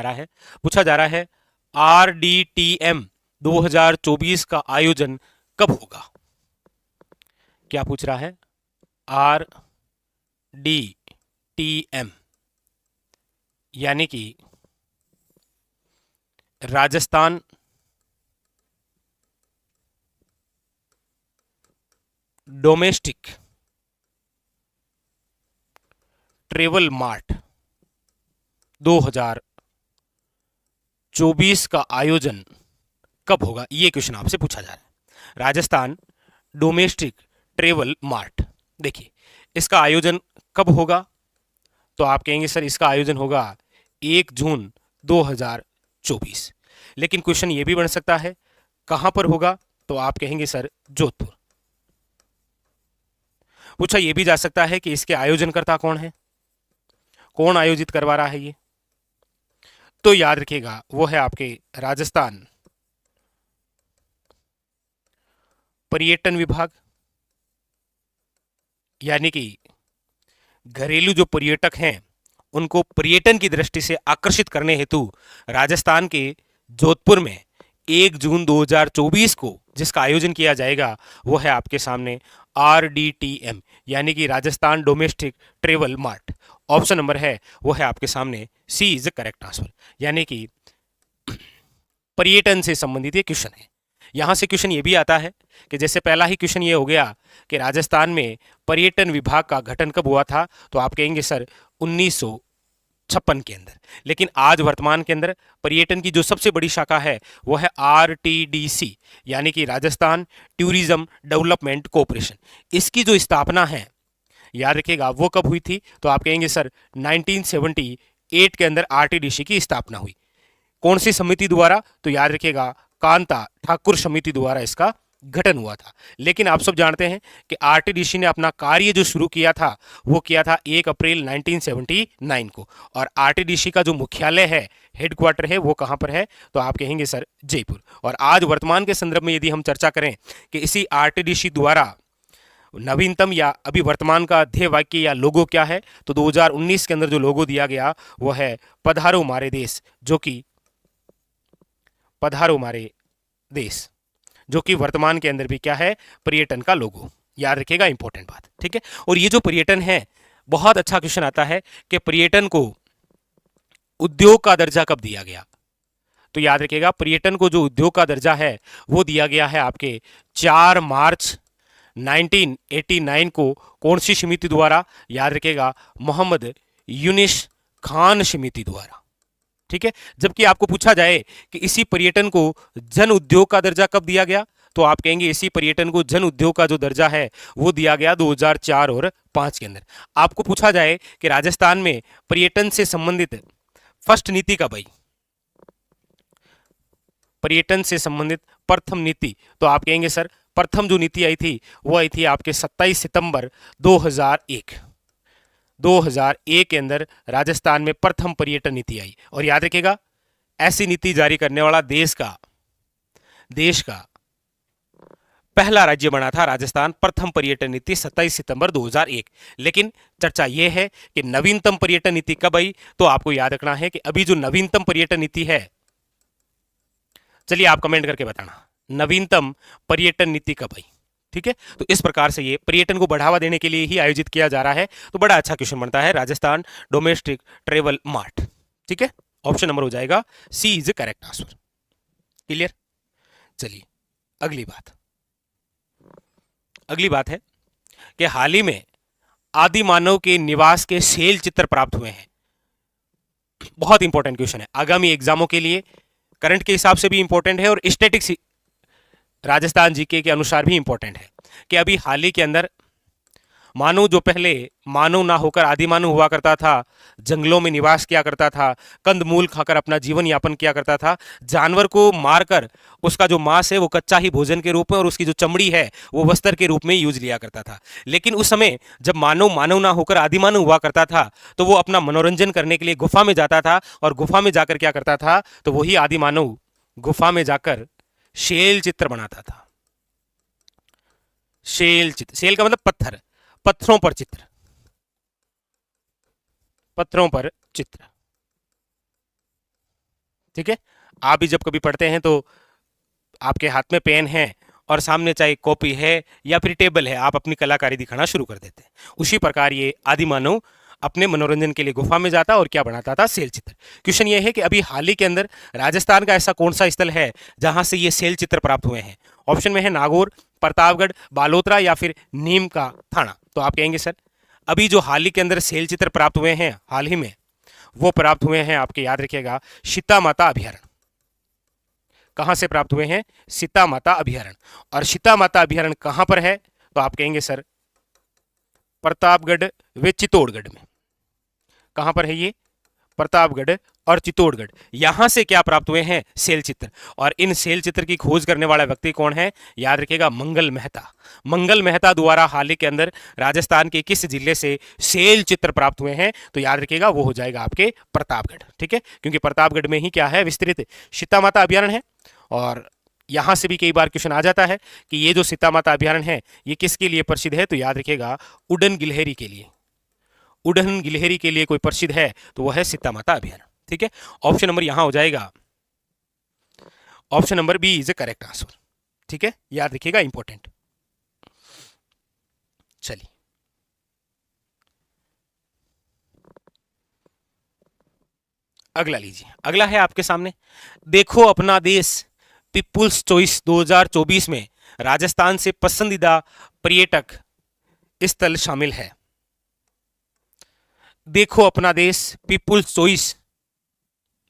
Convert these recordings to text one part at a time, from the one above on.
रहा है, पूछा जा रहा है RDTM 2024 का आयोजन कब होगा। क्या पूछ रहा है? RDTM यानी कि राजस्थान डोमेस्टिक ट्रेवल मार्ट 2024 का आयोजन कब होगा, ये क्वेश्चन आपसे पूछा जा रहा है। राजस्थान डोमेस्टिक ट्रेवल मार्ट, देखिए इसका आयोजन कब होगा, तो आप कहेंगे सर इसका आयोजन होगा 1 जून 2024। लेकिन क्वेश्चन ये भी बन सकता है कहां पर होगा, तो आप कहेंगे सर जोधपुर। पूछा यह भी जा सकता है कि इसके आयोजनकर्ता कौन है, कौन आयोजित करवा रहा है ये, तो याद रखिएगा वो है आपके राजस्थान पर्यटन विभाग, यानी कि घरेलू जो पर्यटक हैं उनको पर्यटन की दृष्टि से आकर्षित करने हेतु राजस्थान के जोधपुर में 1 जून 2024 को जिसका आयोजन किया जाएगा वो है आपके सामने RDTM यानी कि Rajasthan domestic travel mart. Option number है वो है आपके सामने सी इज करेक्ट आंसर, यानी कि पर्यटन से संबंधित ये क्वेश्चन है। यहां से क्वेश्चन ये भी आता है कि जैसे पहला ही क्वेश्चन ये हो गया कि राजस्थान में पर्यटन विभाग का गठन कब हुआ था, तो आप कहेंगे सर 1956 के अंदर। लेकिन आज वर्तमान के अंदर पर्यटन की जो सबसे बड़ी शाखा है वो है RTDC यानी कि राजस्थान टूरिज्म डेवलपमेंट कॉरपोरेशन। इसकी जो स्थापना है याद रखिएगा वो कब हुई थी, तो आप कहेंगे सर 1978 के अंदर RTDC की स्थापना हुई। कौन सी समिति द्वारा, तो याद रखिएगा कांता ठाकुर समिति द्वारा इसका गठन हुआ था। लेकिन आप सब जानते हैं कि RTDC ने अपना कार्य जो शुरू किया था वो किया था 1 अप्रैल 1979 को, और RTDC का जो मुख्यालय है, हेडक्वार्टर है, वो कहां पर है, तो आप कहेंगे सर जयपुर। और आज वर्तमान के संदर्भ में यदि हम चर्चा करें कि इसी RTDC द्वारा नवीनतम या अभी वर्तमान का ध्येय वाक्य या लोगो क्या है, तो 2019 के अंदर जो लोगो दिया गया वो है पधारो मारे देश, जो कि पधारो मारे देश, जो कि वर्तमान के अंदर भी क्या है, पर्यटन का लोगो। याद रखिएगा इंपॉर्टेंट बात, ठीक है। और ये जो पर्यटन है, बहुत अच्छा क्वेश्चन आता है कि पर्यटन को उद्योग का दर्जा कब दिया गया, तो याद रखिएगा पर्यटन को जो उद्योग का दर्जा है वो दिया गया है आपके 4 मार्च 1989 को। कौन सी समिति द्वारा, याद रखिएगा मोहम्मद यूनिस खान समिति द्वारा, ठीक है। जबकि आपको पूछा जाए कि इसी पर्यटन को जन उद्योग का दर्जा कब दिया गया, तो आप कहेंगे इसी पर्यटन को जन उद्योग का जो दर्जा है वो दिया गया 2004 और 5 के अंदर। आपको पूछा जाए कि राजस्थान में पर्यटन से संबंधित फर्स्ट नीति कब आई, पर्यटन से संबंधित प्रथम नीति, तो आप कहेंगे सर प्रथम जो नीति आई थी वो आई थी आपके 27 सितंबर 2001। 2001 के अंदर राजस्थान में प्रथम पर्यटन नीति आई। और याद रखिएगा ऐसी नीति जारी करने वाला देश का पहला राज्य बना था राजस्थान, प्रथम पर्यटन नीति 27 सितंबर 2001। लेकिन चर्चा यह है कि नवीनतम पर्यटन नीति कब आई, तो आपको याद रखना है कि अभी जो नवीनतम पर्यटन नीति है, चलिए आप कमेंट करके बताना नवीनतम पर्यटन नीति कब आई, ठीक है। तो इस प्रकार से ये पर्यटन को बढ़ावा देने के लिए ही आयोजित किया जा रहा है, तो बड़ा अच्छा क्वेश्चन बनता है राजस्थान डोमेस्टिक ट्रेवल मार्ट, ठीक है। ऑप्शन नंबर हो जाएगा सी इज करेक्ट आंसर। क्लियर। चलिए अगली बात है कि हाल ही में आदि मानव के निवास के सेल चित्र प्राप्त हुए हैं। बहुत इंपॉर्टेंट क्वेश्चन है, आगामी एग्जामों के लिए करंट के हिसाब से भी इंपॉर्टेंट है और स्टैटिक्स राजस्थान जीके के अनुसार भी इंपॉर्टेंट है कि अभी हाल ही के अंदर मानव जो पहले मानव ना होकर आदि मानव हुआ करता था, जंगलों में निवास किया करता था, कंदमूल खाकर अपना जीवन यापन किया करता था, जानवर को मारकर उसका जो मांस है वो कच्चा ही भोजन के रूप में और उसकी जो चमड़ी है वो वस्त्र के रूप में यूज लिया करता था। लेकिन उस समय जब मानव ना होकर आदि मानव हुआ करता था तो वो अपना मनोरंजन करने के लिए गुफा में जाता था, और गुफा में जाकर क्या करता था, तो वही आदि मानव गुफा में जाकर शेल चित्र बनाता था। शेल चित्र, शेल का मतलब पत्थर, पत्थरों पर चित्र, पत्थरों पर चित्र। ठीक है, आप भी जब कभी पढ़ते हैं तो आपके हाथ में पेन है और सामने चाहे कॉपी है या फिर टेबल है, आप अपनी कलाकारी दिखाना शुरू कर देते हैं। उसी प्रकार ये आदि मानव अपने मनोरंजन के लिए गुफा में जाता और क्या बनाता था, सेल चित्र। क्वेश्चन ये है कि अभी हाल ही के अंदर राजस्थान का ऐसा कौन सा स्थल है जहां से ये सेल चित्र प्राप्त हुए हैं। ऑप्शन में है नागौर, प्रतापगढ़, बालोतरा या फिर नीम का थाना। तो आप कहेंगे सर अभी जो हाल ही के अंदर सेल चित्र प्राप्त हुए हैं हाल ही में, वो प्राप्त हुए हैं आपके, याद रखिएगा, सीता माता अभ्यारण्य। कहां से प्राप्त हुए हैं, सीता माता अभ्यारण्य। और सीता माता अभ्यारण्य कहां पर है, तो आप कहेंगे सर प्रतापगढ़ व चित्तौड़गढ़ में। कहां पर है ये, प्रतापगढ़ और चित्तौड़गढ़। यहां से क्या प्राप्त हुए हैं, सेल चित्र। और इन सेल चित्र की खोज करने वाला व्यक्ति कौन है, याद रखिएगा, मंगल मेहता। मंगल मेहता द्वारा हाल ही के अंदर राजस्थान के किस जिले से सेल चित्र प्राप्त हुए हैं, तो याद रखिएगा वो हो जाएगा आपके प्रतापगढ़। ठीक है, क्योंकि प्रतापगढ़ में ही क्या है, विस्तृत सीता माता अभ्यारण्य है। और यहां से भी कई बार क्वेश्चन आ जाता है कि ये जो सीता माता अभ्यारण्य है ये किसके लिए प्रसिद्ध है, तो याद रखिएगा उड़न गिलहरी के लिए। उड़न गिलहरी के लिए कोई प्रसिद्ध है तो वह है सीता माता अभ्यारण्य। ठीक है, ऑप्शन नंबर यहां हो जाएगा, option number B is a correct answer. ठीक है, याद रखिएगा, इंपॉर्टेंट। चलिए अगला लीजिए। अगला है आपके सामने, देखो अपना देश पीपुल्स चॉइस 2024 में राजस्थान से पसंदीदा पर्यटक स्थल शामिल है। देखो अपना देश पीपुल्स चॉइस,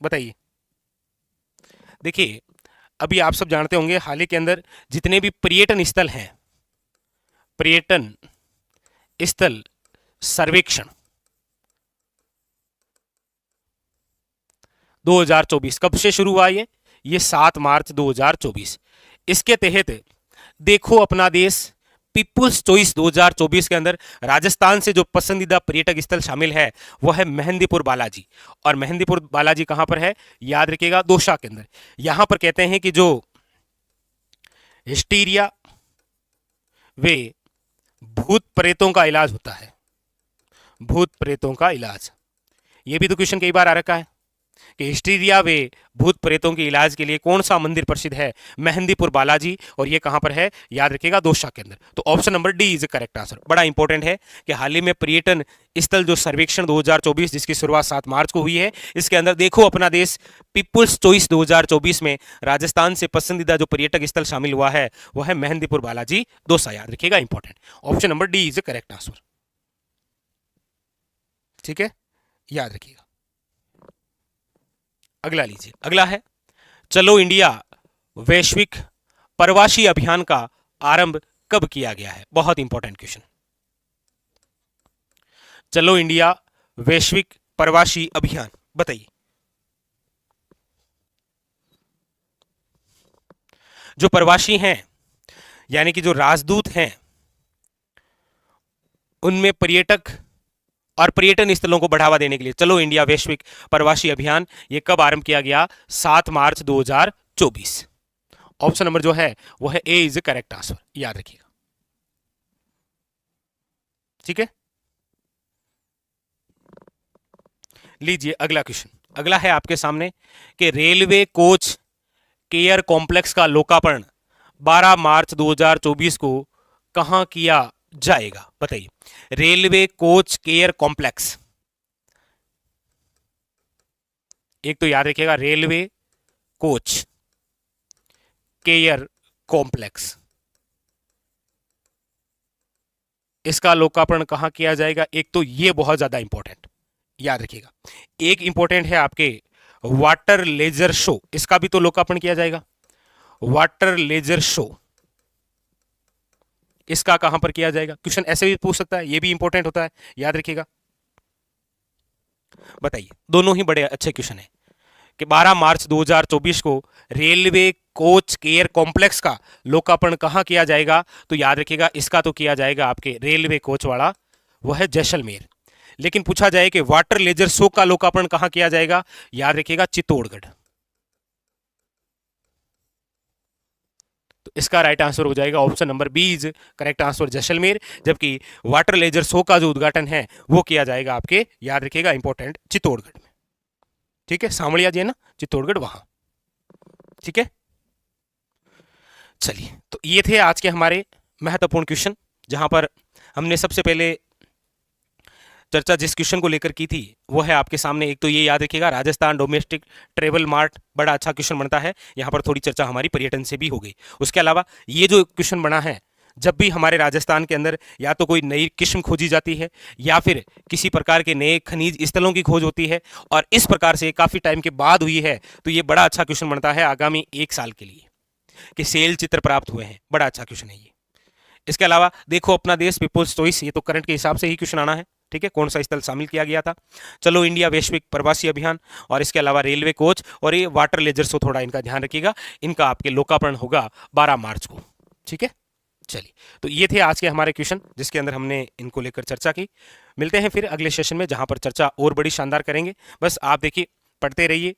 बताइए। देखिए अभी आप सब जानते होंगे हाल ही के अंदर जितने भी पर्यटन स्थल हैं, पर्यटन स्थल सर्वेक्षण 2024 कब से शुरू हुआ, ये 7 मार्च 2024। इसके तहत देखो अपना देश पीपुल्स चॉइस 2024 के अंदर राजस्थान से जो पसंदीदा पर्यटक स्थल शामिल है वो है मेहंदीपुर बालाजी। और मेहंदीपुर बालाजी कहां पर है, याद रखिएगा, दौसा के अंदर। यहां पर कहते हैं कि जो हिस्टीरिया वे भूत प्रेतों का इलाज होता है, भूत प्रेतों का इलाज। ये भी तो क्वेश्चन कई बार आ रखा है कि हिस्टीरिया वे भूत प्रेतों के इलाज के लिए कौन सा मंदिर प्रसिद्ध है, मेहंदीपुर बालाजी। और ये कहां पर है, याद रखिएगा, दौसा के अंदर। तो option number D is correct answer. बड़ा इंपॉर्टेंट है कि हाल ही में पर्यटन स्थल जो सर्वेक्षण 2024 जिसकी शुरुआत 7 मार्च को हुई है, इसके अंदर देखो अपना देश पीपुल्स चॉइस 2024 में राजस्थान से पसंदीदा जो पर्यटक स्थल शामिल हुआ है वह है मेहंदीपुर बालाजी, दौसा। याद रखिएगा, important. Option number D is correct answer. ठीक है, याद रखिएगा। अगला लीजिए। अगला है, चलो इंडिया वैश्विक प्रवासी अभियान का आरंभ कब किया गया है। बहुत इंपॉर्टेंट क्वेश्चन। चलो इंडिया वैश्विक प्रवासी अभियान, बताइए। जो प्रवासी हैं यानी कि जो राजदूत हैं, उनमें पर्यटक और पर्यटन स्थलों को बढ़ावा देने के लिए चलो इंडिया वैश्विक प्रवासी अभियान ये कब आरंभ किया गया, 7 मार्च 2024। ऑप्शन नंबर जो है वो है ए इज करेक्ट आंसर, याद रखिएगा। ठीक है, लीजिए अगला क्वेश्चन। अगला है आपके सामने कि रेलवे कोच केयर कॉम्प्लेक्स का लोकार्पण 12 मार्च 2024 को कहां किया जाएगा, बताइए। रेलवे कोच केयर कॉम्प्लेक्स, एक तो याद रखिएगा रेलवे कोच केयर कॉम्प्लेक्स, इसका लोकार्पण कहां किया जाएगा। एक तो ये बहुत ज्यादा इंपॉर्टेंट, याद रखिएगा। एक इंपॉर्टेंट है आपके वाटर लेजर शो, इसका भी तो लोकार्पण किया जाएगा। वाटर लेजर शो इसका कहां पर किया जाएगा, क्वेश्चन ऐसे भी पूछ सकता है, ये भी इंपॉर्टेंट होता है, याद रखिएगा। बताइए, दोनों ही बड़े अच्छे क्वेश्चन है कि 12 मार्च 2024 को रेलवे कोच केयर कॉम्प्लेक्स का लोकार्पण कहां किया जाएगा, तो याद रखिएगा इसका तो किया जाएगा आपके रेलवे कोच वाला, वह है जैसलमेर। लेकिन पूछा जाए कि वाटर लेजर शो का लोकार्पण कहां किया जाएगा, याद रखिएगा चित्तौड़गढ़। तो इसका राइट आंसर हो जाएगा option number B is correct answer, Jaisalmer. जबकि वाटर लेजर शो का जो उद्घाटन है वो किया जाएगा आपके, याद रखिएगा, इंपॉर्टेंट, चित्तौड़गढ़ में। ठीक है, सामड़िया जी है ना, चित्तौड़गढ़ वहां। ठीक है, चलिए, तो ये थे आज के हमारे महत्वपूर्ण क्वेश्चन, जहां पर हमने सबसे पहले चर्चा जिस क्वेश्चन को लेकर की थी वो है आपके सामने। एक तो ये याद रखिएगा, राजस्थान डोमेस्टिक ट्रेवल मार्ट बड़ा अच्छा क्वेश्चन बनता है, यहाँ पर थोड़ी चर्चा हमारी पर्यटन से भी हो गई। उसके अलावा ये जो क्वेश्चन बना है, जब भी हमारे राजस्थान के अंदर या तो कोई नई किस्म खोजी जाती है या फिर किसी प्रकार के नए खनिज स्थलों की खोज होती है और इस प्रकार से काफी टाइम के बाद हुई है, तो ये बड़ा अच्छा क्वेश्चन बनता है आगामी 1 साल के लिए कि सेल चित्र प्राप्त हुए हैं। बड़ा अच्छा क्वेश्चन है ये। इसके अलावा देखो, अपना देश पीपुल्स चॉइस, ये तो करंट के हिसाब से ही क्वेश्चन आना है। ठीक है, कौन सा स्थल शामिल किया गया था। चलो इंडिया वैश्विक प्रवासी अभियान, और इसके अलावा रेलवे कोच और ये वाटर लेजर को थोड़ा इनका ध्यान रखिएगा, इनका आपके लोकार्पण होगा 12 मार्च को। ठीक है, चलिए, तो ये थे आज के हमारे क्वेश्चन जिसके अंदर हमने इनको लेकर चर्चा की। मिलते हैं फिर अगले सेशन में, जहां पर चर्चा और बड़ी शानदार करेंगे। बस आप देखिए, पढ़ते रहिए,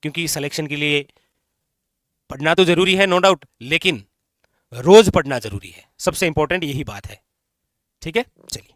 क्योंकि सिलेक्शन के लिए पढ़ना तो जरूरी है नो डाउट, लेकिन रोज पढ़ना जरूरी है, सबसे इंपॉर्टेंट यही बात है। ठीक है, चलिए।